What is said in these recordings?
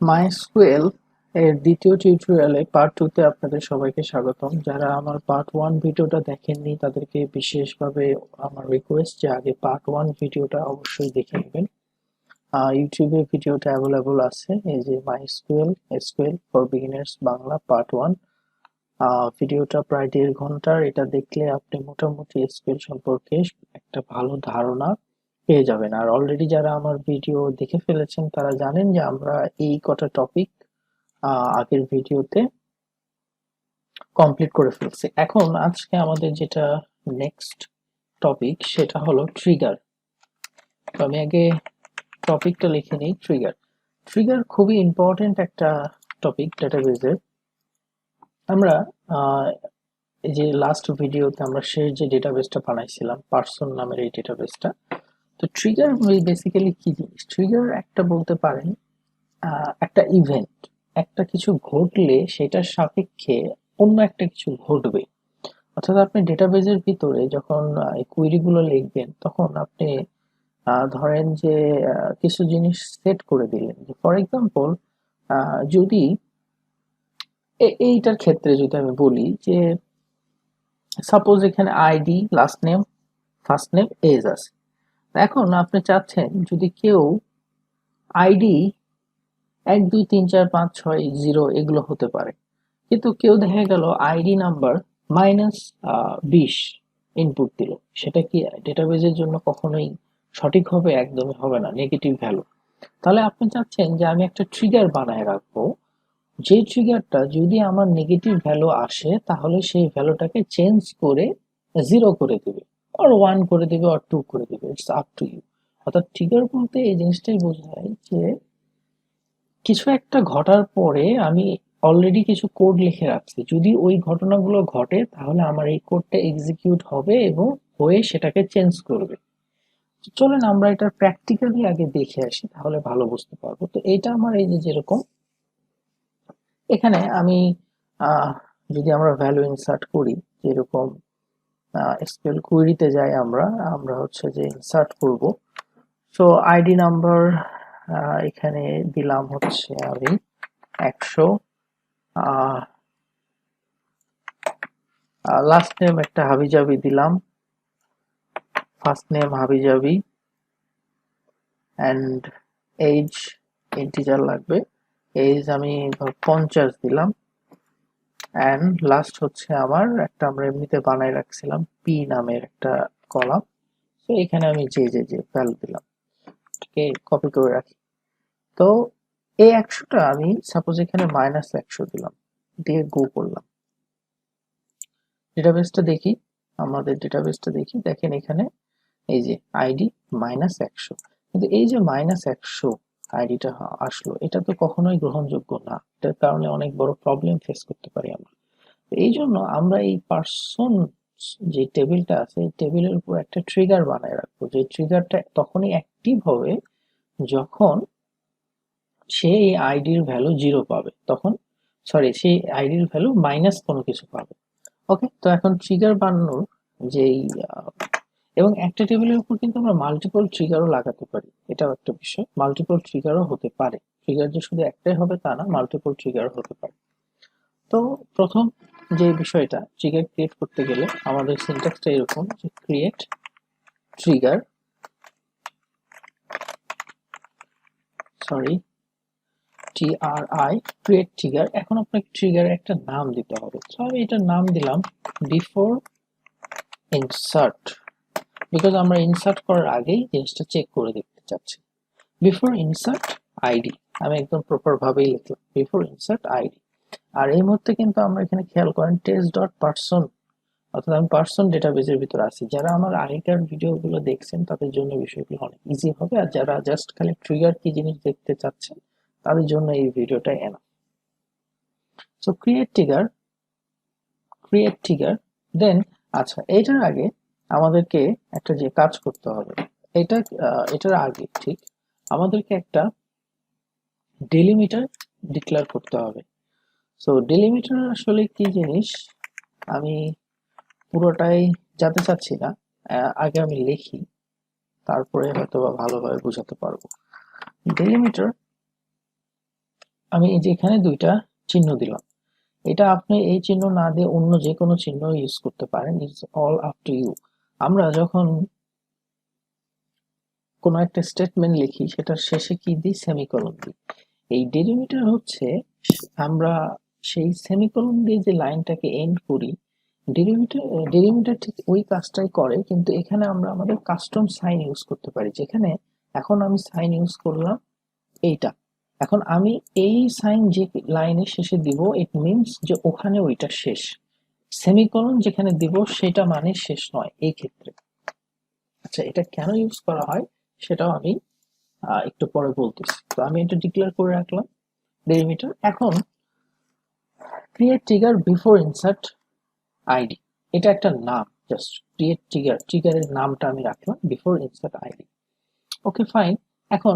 MySql এর দ্বিতীয় টিউটোরিয়ালে পার্ট 2 তে আপনাদের সবাইকে স্বাগতম। যারা আমার পার্ট 1 ভিডিওটা দেখেননি তাদেরকে বিশেষভাবে আমার রিকোয়েস্ট যে আগে পার্ট 1 ভিডিওটা অবশ্যই দেখে নেবেন। ইউটিউবে ভিডিওটা অ্যাভেলেবল আছে, এই যে MySql SQL for beginners Bangla part 1। ভিডিওটা প্রায় 1.5 ঘন্টার। এটা দেখলে আপনি মোটামুটি SQL সম্পর্কে একটা ভালো ধারণা পেয়ে যাবেন। আর অলরেডি যারা আমার ভিডিও দেখে ফেলেছেন তারা জানেন যে আমরা এই কটা টপিক আগের ভিডিওতে কমপ্লিট করে ফেলছি। এখন আজকে আমাদের যেটা নেক্সট টপিক সেটা হলো ট্রিগার। তো আমি আগে টপিকটা লিখে নিই। ট্রিগার ট্রিগার খুবই ইম্পর্টেন্ট একটা টপিক ডেটাবেজের। আমরা এই যে লাস্ট ভিডিওতে আমরা শেষ যে ডেটাবেসটা বানাইছিলাম পার্সন নামের এই ডেটাবেসটা, তো ট্রিগার বেসিক্যালি কি জিনিস? ট্রিগার একটা বলতে পারেন একটা ইভেন্ট, একটা কিছু ঘটলে সেটার সাপেক্ষে অন্য একটা কিছু ঘটবে। অর্থাৎ আপনি ডেটাবেজের ভিতরে যখন এই কোয়েরিগুলো লিখবেন তখন আপনি ধরেন যে কিছু জিনিস সেট করে দিলেন। ফর এক্সাম্পল, যদি এইটার ক্ষেত্রে যদি আমি বলি যে সাপোজ এখানে ID, last name, first name, age আছে। এখন আপনি চাচ্ছেন যদি কেউ আইডি 1 2 3 4 5 6 0 এগুলো হতে পারে, কিন্তু কেউ দেখা গেল আইডি নাম্বার -20 ইনপুট দিল, সেটা কি ডেটাবেজের জন্য কখনোই সঠিক হবে? একদমই হবে না, নেগেটিভ ভ্যালু। তাহলে আপনি চাচ্ছেন যে আমি একটা ট্রিগার বানায় রাখবো, যে ট্রিগারটা যদি আমার নেগেটিভ ভ্যালু আসে তাহলে সেই ভ্যালুটাকে চেঞ্জ করে 0 করে দেবে, অর 1 করে দেবে, অর 2 করে দেবে, ইটস আপ টু ইউ। অর্থাৎ ট্রিগার বলতে এই জিনিসটাই বোঝায় যে কিছু একটা ঘটার পরে আমি অলরেডি কিছু কোড লিখে রাখছি, যদি ওই ঘটনাগুলো ঘটে তাহলে আমার এই কোডটা এক্সিকিউট হবে এবং হয়ে সেটাকে চেঞ্জ করবে। চলেন আমরা এটা প্র্যাকটিক্যালি আগে দেখে আসি, তাহলে ভালো বুঝতে পারবো। তো এটা আমার এই যে যেরকম এখানে আমি যদি আমরা ভ্যালু ইনসার্ট করি, যেরকম এসকিউএল কোয়েরিতে যাই আমরা আমরা হচ্ছে যে ইনসার্ট করব। সো আইডি নাম্বার এখানে দিলাম হচ্ছে আমি 100, লাস্ট নেম একটা হাবিজাবি দিলাম, ফার্স্ট নেম হাবিজাবি, অ্যান্ড এজ ইন্টিজার লাগবে, এজ আমি 50 দিলাম, অ্যান্ড লাস্ট হচ্ছে আমার একটা আমরা এমনিতে বানাই রাখছিলাম পি নামের একটা কলাম। তো এখানে আমি যে ভ্যালু দিলাম, এটাকে কপি করে রাখি। তো এই 100টা আমি সাপোজ এখানে -100 দিলাম, দিয়ে গো করলাম। ডেটাবেসটা দেখি, আমাদের ডেটাবেসটা দেখি, দেখেন এখানে এই যে আইডি -100, কিন্তু এই যে -100 আইডিটা আসলো, এটা তো কখনোই গ্রহণযোগ্য না। এটার কারণে অনেক বড় প্রবলেম ফেস করতে পারি আমরা। এই জন্য আমরা এই পার্সন যে টেবিলটা আছে এই টেবিলের উপর একটা ট্রিগার বানায় রাখবো, যে ট্রিগারটা তখনই অ্যাক্টিভ হবে যখন সে এই আইডির ভ্যালু 0 পাবে, তখন সরি সেই আইডির ভ্যালু মাইনাস কোনো কিছু পাবে। ওকে, তো এখন ট্রিগার বানানোর যেই এবং একটা টেবিলের উপর কিন্তু আমরা মাল্টিপল ট্রিগারও লাগাতে পারি, এটাও একটা বিষয়। মাল্টিপল ট্রিগারও হতে পারে, ট্রিগার যে শুধু একটাই হবে তা না, মাল্টিপল ট্রিগারও হতে পারে। তো প্রথম যে বিষয়টা, ট্রিগার ক্রিয়েট করতে গেলে আমাদের সিনট্যাক্সটা এরকম যে create trigger, sorry TRI, create trigger. এখন আপনাকে ট্রিগারের একটা নাম দিতে হবে। তো আমি এটার নাম দিলাম বিফোর ইনসার্ট, বিকজ আমরা ইনসার্ট করার আগেই জিনিসটা চেক করে দেখতে চাচ্ছি। বিফোর ইনসার্ট আইডি, আমি একদম প্রপার ভাবেই লিখলাম বিফোর ইনসার্ট আইডি। আর এই মুহূর্তে কিন্তু আমরা এখানে খেয়াল করেন test.person, অর্থাৎ আমি পার্সন ডেটাবেজের ভিতরে আছি। যারা আমার আগেকার ভিডিওগুলো দেখছেন তাদের জন্য বিষয়গুলো অনেক ইজি হবে, আর যারা জাস্ট খালি ট্রিগার কি জিনিস দেখতে চাচ্ছেন তাদের জন্য এই ভিডিওটা এনাফ। সো ক্রিয়েট ট্রিগার দেন, আচ্ছা এটার আগে আমাদেরকে একটা যে কাজ করতে হবে, এটার আগে ঠিক আমাদেরকে একটা ডেলিমিটার ডিক্লেয়ার করতে হবে। সো ডেলিমিটার আসলে কি জিনিস আমি পুরোটাই জানতে চাচ্ছি না, আগে আমি লিখি, তারপরে হয়তো বা ভালোভাবে বোঝাতে পারবো। ডেলিমিটার আমি এই যে এখানে দুইটা চিহ্ন দিলাম, এটা আপনি এই চিহ্ন না দিয়ে অন্য যে কোনো চিহ্ন ইউজ করতে পারেন, it's all up to you. আমরা যখন কোনো একটা স্টেটমেন্ট লিখি সেটার শেষে কি দিই? সেমিকোলন দিই। এই ডেলিমিটার হচ্ছে আমরা সেই সেমিকোলন দিয়ে যে লাইনটাকে এন্ড করি, ডেলিমিটার ডেলিমিটার ঠিক ওই কাজটাই করে, কিন্তু এখানে আমরা আমাদের কাস্টম সাইন ইউজ করতে পারি। যেখানে এখন আমি সাইন ইউজ করলাম এইটা, এখন আমি এই সাইন যে লাইনের শেষে দিব, ইট মিনস যে ওখানে ওইটা শেষ। সেমিকোলন যেখানে দিব সেটা মানে শেষ নয় এই ক্ষেত্রে। আচ্ছা, এটা কেন ইউজ করা হয় সেটাও আমি একটু পরে বলতেছি। তো আমি এটা ডিক্লেয়ার করে রাখলাম ডেলিমিটার। এখন create trigger before insert ID, এটা একটা নাম, জাস্ট ক্রিয়েট ট্রিগার, ট্রিগারের নামটা আমি রাখলাম before insert ID. Okay fine. এখন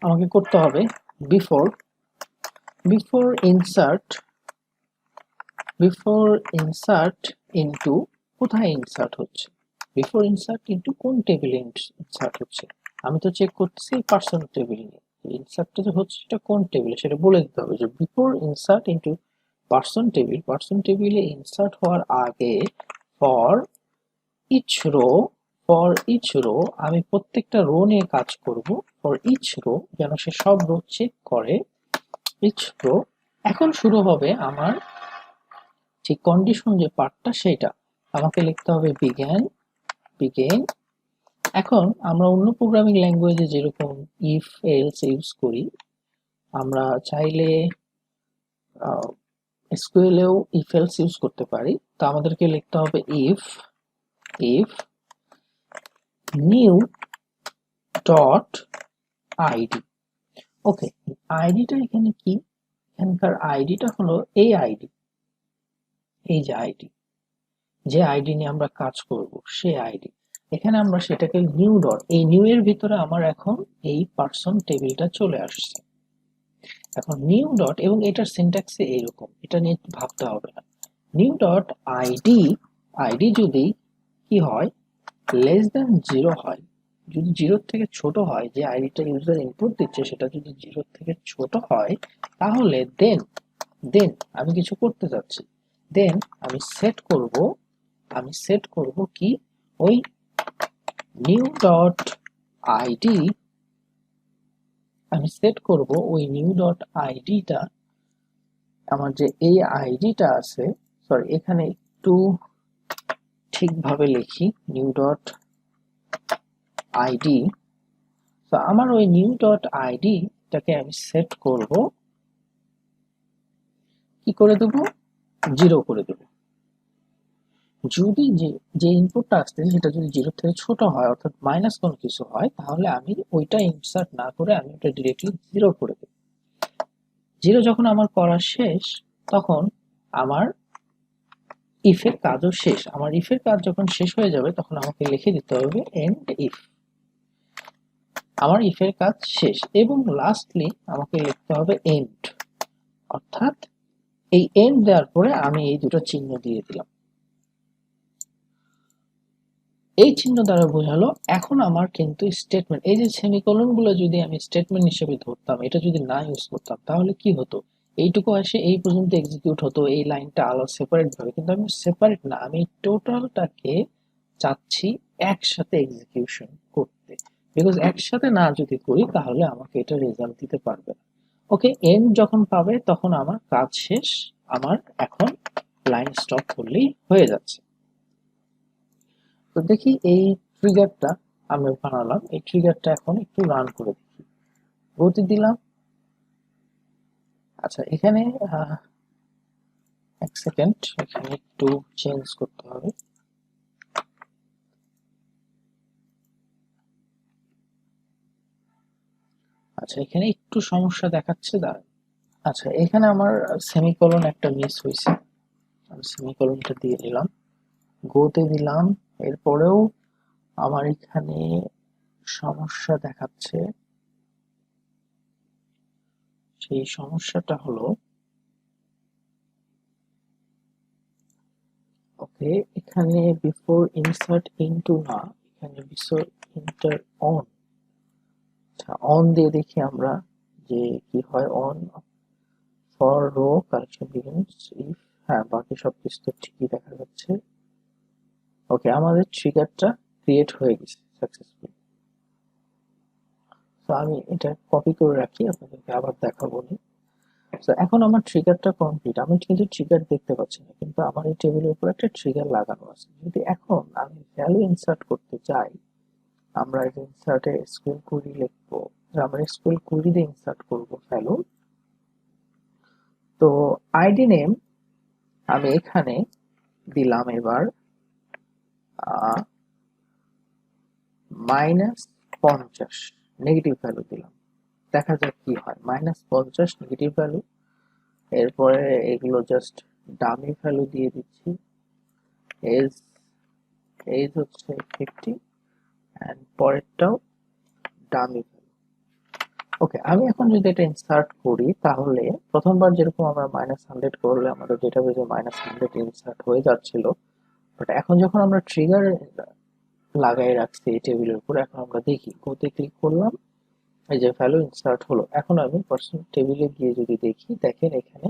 আমাকে করতে হবে before before insert before insert into, কোথায় ইনসার্ট হচ্ছে? বিফোর ইনসার্ট ইনটু কোন টেবিলে ইনসার্ট হচ্ছে? আমি তো চেক করতেছি পার্সন টেবিল নিয়ে, ইনসার্টটা যে হচ্ছে সেটা কোন টেবিলে সেটা বলে দিতে হবে। যে before insert into person table, person টেবিলে ইনসার্ট হওয়ার আগে for each row, for each row, আমি প্রত্যেকটা রো নিয়ে কাজ করব। ফর ইচ রো, যেন সে সব রো চেক করে, ইচ রো। এখন শুরু হবে আমার ঠিক কন্ডিশন যে পার্টটা, সেটা আমাকে লিখতে হবে বিজ্ঞান বিগেন। এখন আমরা অন্য প্রোগ্রামিং ল্যাঙ্গুয়েজে যেরকম ইফ এলস ইউজ করি, আমরা চাইলে এসকিউএল এও ইফ এলস ইউজ করতে পারি। তো আমাদেরকে লিখতে হবে if if new dot ID. Okay, আইডিটা এখানে কি? এখানকার আইডিটা হলো এই আইডি, এই যে আইডি, যে আইডি নিয়ে আমরা কাজ করব সেই আইডি। এখানে আমরা সেটাকে নিউ ডট, এই নিউ এর ভিতরে আমার এখন এই পার্সন টেবিলটা চলে আসছে। এখন নিউ ডট, এবং এটার সিনট্যাক্সে এইরকম, এটা নিয়ে ভাবতে হবে না। নিউ ডট আইডি, আইডি যদি কি হয়, লেস দ্যান 0 হয়, যদি 0 থেকে ছোট হয়, যে আইডিটা ইউজার ইনপুট দিচ্ছে সেটা যদি 0 থেকে ছোট হয়, তাহলে দেন দেন আমি কিছু করতে যাচ্ছি, দেন আমি সেট করব কি, ওই নিউ ডট আইডি, আমি সেট করব ওই নিউ ডট আইডিটা, আমার যে এই আইডিটা আছে, সরি এখানে একটু ঠিকভাবে লিখি, নিউ ডট আইডি। তো আমার ওই নিউ ডট আইডিটাকে আমি সেট করব, কি করে দেব, 0 করে দেব। যদি যে ইনপুটটা আসছে সেটা যদি 0 থেকে ছোট হয়, অর্থাৎ মাইনাস কোনো কিছু হয়, তাহলে আমি ওইটা ইনসার্ট না করে আমি ওটা ডিরেক্টলি 0 করে দেব। 0 যখন আমার করা শেষ, তখন আমার ইফের কাজও শেষ। আমার ইফের কাজ যখন শেষ হয়ে যাবে, তখন আমাকে লিখে দিতে হবে এন্ড ইফ, আমার ইফের কাজ শেষ। এবং লাস্টলি আমাকে লিখতে হবে এন্ড, অর্থাৎ এই এন্ড দেওয়ার পরে আমি এই দুটো চিহ্ন দিয়ে দিলাম। এই চিহ্ন দ্বারা বোঝালো এখন আমার কিন্তু স্টেটমেন্ট, এই যে সেমিকোলন গুলো যদি আমি স্টেটমেন্ট হিসেবে ধরতাম, এটা যদি না ইউজ করতাম, তাহলে কি হতো, এইটুকু এসে এই পর্যন্ত এক্সিকিউট হতো, এই লাইনটা আলাদা সেপারেট ভাবে, কিন্তু আমি সেপারেট না, আমি টোটালটাকে চাচ্ছি একসাথে এক্সিকিউশন করতে। বিকজ একসাথে না যদি করি তাহলে আমাকে এটা রেজাল্ট দিতে পারবে না। ওকে, এন্ড যখন পাবে তখন আমার কাজ শেষ, আমার এখন লাইন স্টপ করলেই হয়ে যাচ্ছে। তো দেখি এই ট্রিগারটা আমি বানালাম, এই ট্রিগারটা এখন একটু রান করে দেখি, গতি দিলাম। আচ্ছা, এখানে এক সেকেন্ড, এখানে একটু চেঞ্জ করতে হবে। আচ্ছা, এখানে একটু সমস্যা দেখাচ্ছে, দাঁড়ান। আচ্ছা, এখানে আমার সেমিকোলন একটা মিস হয়েছে, আমি সেমিকোলনটা দিয়ে দিলাম, গোতে দিলাম, এরপরেও আমার এখানে সমস্যা দেখাচ্ছে। সেই সমস্যাটা হলো, ওকে, এখানে বিফোর ইনসার্ট ইনটু না, এখানে বিফোর ইন্টার অন, অন দিয়ে দেখি আমরা যে কি হয় on for row collection begins if, হ্যাঁ বাকি সব কিছু তো ঠিকই দেখা যাচ্ছে। ওকে, আমাদের ট্রিগারটা ক্রিয়েট হয়ে গেছে সাকসেসফুল। তো আমি এটা কপি করে রাখি, আপনাদেরকে আবার দেখাবো। তো এখন আমার ট্রিগারটা কমপ্লিট, আমি কিন্তু ট্রিগার দেখতে পাচ্ছি না, কিন্তু আমার এই টেবিলের উপর একটা ট্রিগার লাগানো আছে। যদি এখন আমি ভ্যালু ইনসার্ট করতে চাই, আমরা এই ইনসার্টে এসকিউএল কোয়েরি লিখবো, আমরা এসকিউএল কোয়েরি দিয়ে ইনসার্ট করব ভ্যালু। তো আইডি নেম আমি এখানে দিলাম এবার -50 নেগেটিভ ভ্যালু দিলাম, দেখা যাক কি হয়। -50 নেগেটিভ ভ্যালু, এরপরে এগুলো জাস্ট ডামি ভ্যালু দিয়ে দিচ্ছি। এজ এজ হচ্ছে 50 এন্ড পরেরটাও ডামি ভ্যালু। ওকে, আমি এখন যদি এটা ইনসার্ট করি, তাহলে প্রথমবার যেরকম আমরা -100 করলে আমাদের ডেটাবেজে -100 ইনসার্ট হয়ে যাচ্ছিল, বাট এখন যখন আমরা ট্রিগার লাগাই রাখছি এই টেবিলের উপর, এখন আমরা দেখি কোতে ক্লিক করলাম, এই যে ভ্যালু ইনসার্ট হলো। এখন আমি পার্সন টেবিলে গিয়ে যদি দেখি, দেখেন এখানে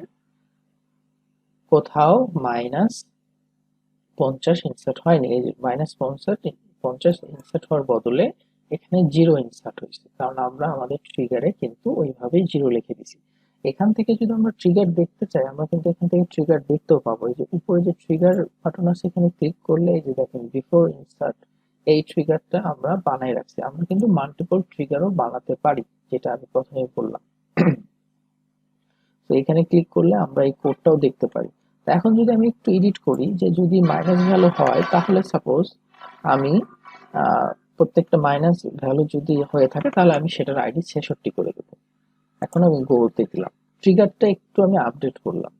কোথাও -50 ইনসার্ট হয়নি। এই যে -50 ইনসার্ট হওয়ার বদলে এখানে 0 ইনসার্ট হয়েছে, কারণ আমরা আমাদের ট্রিগারে কিন্তু ওইভাবেই 0 লিখে দিছি। এখান থেকে যদি আমরা ট্রিগার দেখতে চাই, আমরা কিন্তু এখান থেকে ট্রিগার দেখতেও পাবো। এই যে উপরে যে ট্রিগার বাটন আছে, এখানে ক্লিক করলে এই যে দেখেন বিফোর ইনসার্ট, এই ট্রিগারটা আমরা বানাই রাখছি। আমরা কিন্তু মাল্টিপল ট্রিগারও বানাতে পারি, যেটা আমি প্রথমেই বললাম। তো এখানে ক্লিক করলে আমরা এই কোডটাও দেখতে পারি। তো এখন যদি আমি একটু এডিট করি, যে যদি মাইনাস ভ্যালু হয়, তাহলে সাপোজ আমি প্রত্যেকটা মাইনাস ভ্যালু যদি হয়ে থাকে, তাহলে আমি সেটার আইডি 66 করে দেবো। এখন আমি গোতে দিলাম, ট্রিগারটা একটু আমি আপডেট করলাম।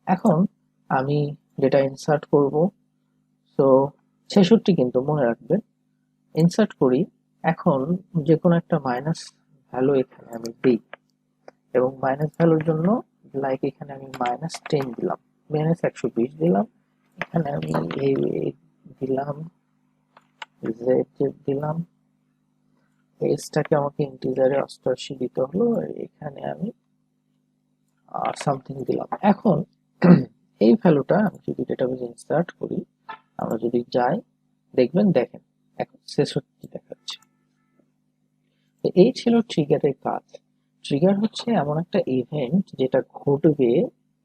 এখন আমি ডেটা ইনসার্ট করব। তো 66 কিন্তু মনে রাখবেন, ইনসার্ট করি। এখন যে কোনো একটা মাইনাস ভ্যালু এখানে আমি দিই, এবং মাইনাস ভ্যালুর জন্য লাইক এখানে আমি -10 দিলাম, -120 দিলাম। এখানে আমি এই দিলাম, জেড দিলাম, এজটাকে আমাকে ইন্টিজারে 88 দিতে হলো, এখানে আমি সামথিং দিলাম। এখন এই ভ্যালুটা আমি যদি ডেটাবেজে ইনসার্ট করি, আমরা যদি যাই, দেখবেন দেখেন এখন 66 দেখাচ্ছে। তো এই ছিল ট্রিগারের কাজ। ট্রিগার হচ্ছে এমন একটা ইভেন্ট যেটা ঘটবে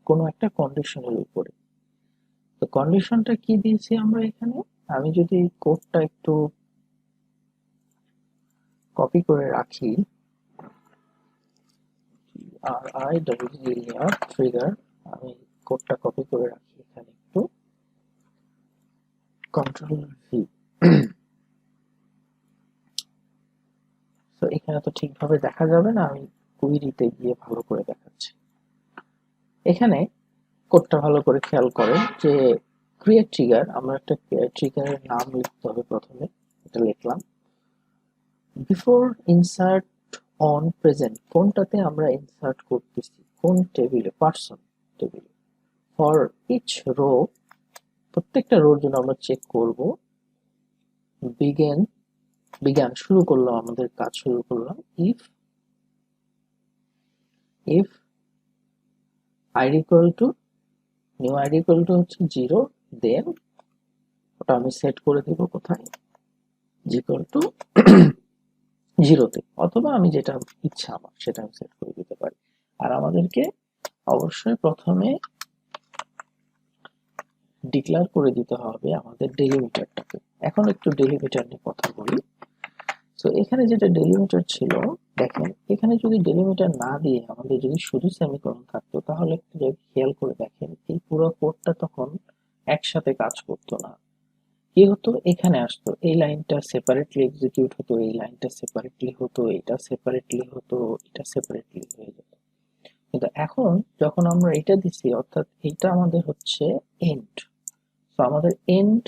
কোনো একটা কন্ডিশনের উপরে। তো কন্ডিশনটা কি দিয়েছি আমরা এখানে, আমি যদি কোডটা একটু কপি করে রাখি, ট্রিগার, আমি কোডটা কপি করে রাখি এখানে একটু, কন্ট্রোল ভি। তো এখানে তো ঠিকভাবে দেখা যাবে না, আমি কুইরিতে গিয়ে ভালো করে দেখাচ্ছি। এখানে কোডটা ভালো করে খেয়াল করেন যে ক্রিয়েট ট্রিগার, আমরা একটা ট্রিগারের নাম লিখতে হবে প্রথমে, এটা লিখলাম। বিফোর ইনসার্ট অন প্রেজেন্ট, কোনটাতে আমরা ইনসার্ট করতেছি, কোন টেবিলে, পার্সন টেবিলে। ফর ইচ রো, প্রত্যেকটা রোর জন্য আমরা চেক করব। বিজ্ঞান শুরু করলাম, আমাদের কাজ শুরু করলাম। If ID equal to, new ID equal to হচ্ছে 0, দেন ওটা আমি সেট করে দিব কোথায়, ইকুয়াল টু 0-তে, অথবা আমি যেটা ইচ্ছা আমার সেটা আমি সেট করে দিতে পারি। আর আমাদেরকে অবশ্যই প্রথমে ডিক্লেয়ার করে দিতে হবে আমাদের ডেলিমিটারটাকে। এখন একটু ডেলিমিটার নিয়ে কথা বলি। তো এখানে যেটা ডেলিমিটার ছিল, দেখেন এখানে যদি ডেলিমিটার না দিয়ে আমাদের যদি শুধু সেমিকোলন থাকতো, তাহলে একটু খেয়াল করে দেখেন এই পুরো কোডটা তখন একসাথে কাজ করতো না। কি হতো, এখানে আসতো, এই লাইনটা সেপারেটলি এক্সিকিউট হতো, এই লাইনটা সেপারেটলি হতো, এটা সেপারেটলি হতো, এটা সেপারেটলি হয়ে যেত। কিন্তু এখন যখন আমরা এটা দিচ্ছি, অর্থাৎ এটা আমাদের হচ্ছে এন্ড, তো আমাদের এন্ড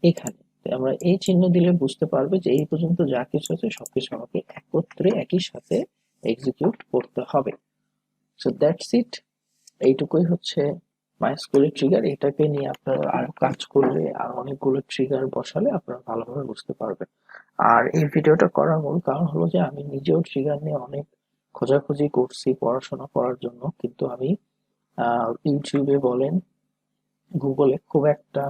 এখানে, আমরা এই চিহ্ন দিলে বুঝতে পারবে যে এই পর্যন্ত যা কিছু আছে সবকিছু আমাকে একত্রে একই সাথে এক্সিকিউট করতে হবে। সো দ্যাটস ইট, এইটুকুই হচ্ছে MySql এর ট্রিগার এটাকে নিয়ে আপনারা আরো কাজ করলে আর অনেকগুলো ট্রিগার বসালে আপনারা ভালোভাবে বুঝতে পারবেন। আর এই ভিডিওটা করার মূল কারণ হলো যে আমি নিজেও ট্রিগার নিয়ে অনেক খোঁজাখুঁজি করছি পড়াশোনা করার জন্য, কিন্তু আমি ইউটিউবে বলেন গুগলে খুব একটা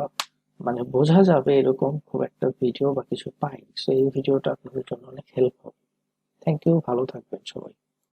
মানে বোঝা যাবে এরকম খুব একটা ভিডিও বা কিছু পাইনি। সো এই ভিডিওটা আপনাদের জন্য অনেক হেল্প হবে। থ্যাংক ইউ, ভালো থাকবেন সবাই।